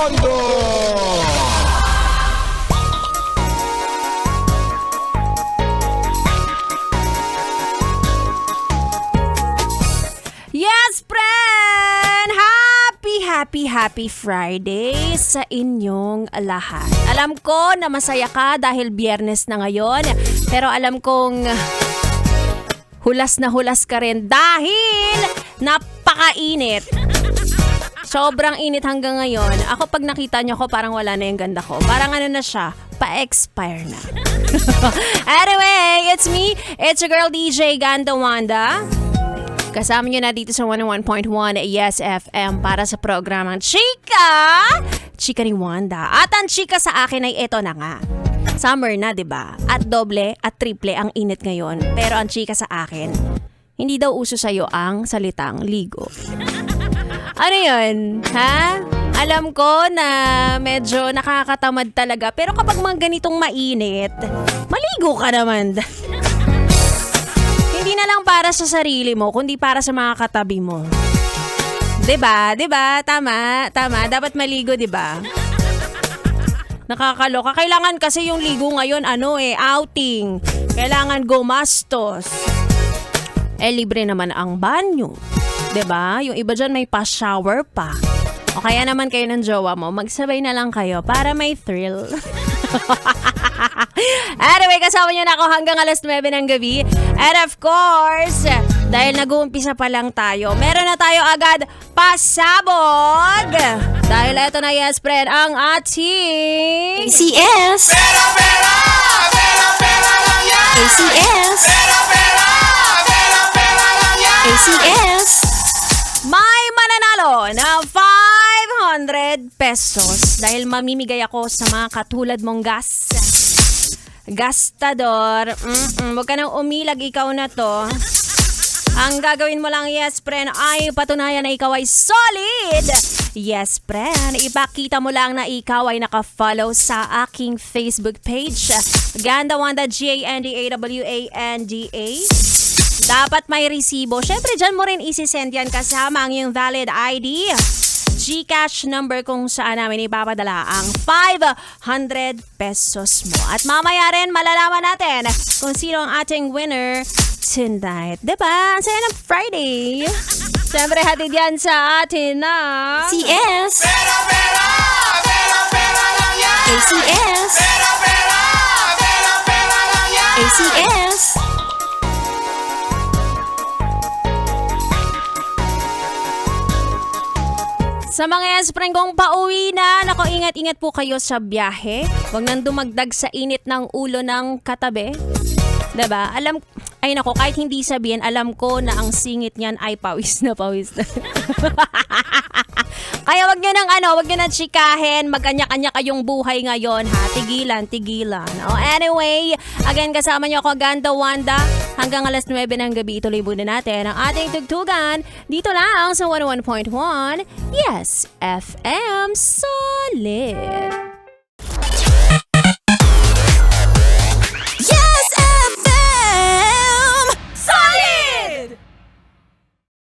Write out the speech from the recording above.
Tondo! Yes, friend! Happy Friday sa inyong lahat. Alam ko na masaya ka dahil Biyernes na ngayon. Pero alam kong hulas na hulas ka rin dahil napakainit. Sobrang init hanggang ngayon. Ako pag nakita nyo ko parang wala na yung ganda ko. Parang ano na siya, pa-expire na. Anyway, it's me. It's your girl DJ Ganda Wanda. Kasama nyo na dito sa 101.1 Yes FM para sa programang Chika ni Wanda. At ang chika sa akin ay ito na nga. Summer na, 'di ba? At doble at triple ang init ngayon. Pero ang chika sa akin, hindi daw uso sa'yo ang salitang ligo. Ano yun? Ha? Alam ko na medyo nakakatamad talaga. Pero kapag mga ganitong mainit, maligo ka naman. Hindi na lang para sa sarili mo, kundi para sa mga katabi mo. 'Di ba? Tama. Dapat maligo, 'di ba? Nakakaloka. Kailangan kasi yung ligo ngayon, outing. Kailangan gumastos. Libre naman ang banyo. 'Di ba? Yung iba dyan may pa-shower pa. O kaya naman kayo ng jowa mo, magsabay na lang kayo para may thrill. Anyway, kasama nyo na ako hanggang alas 9 ng gabi. And of course, dahil nag-uumpisa pa lang tayo, meron na tayo agad pasabog. Dahil eto na, yes, friend, ang ating ACS! Pera lang yan! ACS! Pera lang yan! ACS! may mananalo na 500 pesos dahil mamimigay ako sa mga katulad mong gastador. Huwag ka nang umilag, ikaw na to. Ang gagawin mo lang, yes, friend, ay patunayan na ikaw ay solid. Yes, friend, ipakita mo lang na ikaw ay naka-follow sa aking Facebook page. Ganda Wanda, GandaWanda. Dapat may resibo. Syempre, dyan mo rin isi-send yan kasama ang iyong valid ID. GCash number kung saan namin ipapadala ang 500 pesos mo. At mamaya rin malalaman natin kung sino ang ating winner tonight. Diba? Ang saya ng Friday. Siyempre, hatid yan sa atin na CS! Pera lang yan! ACS! Pera lang yan! ACS! Sa mga yes, friend kong pauwi na, nako, ingat-ingat po kayo sa biyahe. Huwag nang dumagdag sa init ng ulo ng katabi. Diba? Ay nako, kahit hindi sabihin, alam ko na ang singit niyan ay pawis na. Kaya wag nyo nang chikahin, magkanya-kanya kayong buhay ngayon, ha? Tigilan. Anyway, again, kasama nyo ako, Ganda Wanda. Hanggang alas 9 ng gabi, ituloy muna natin ang ating tugtugan dito lang sa 101.1 Yes FM Solid.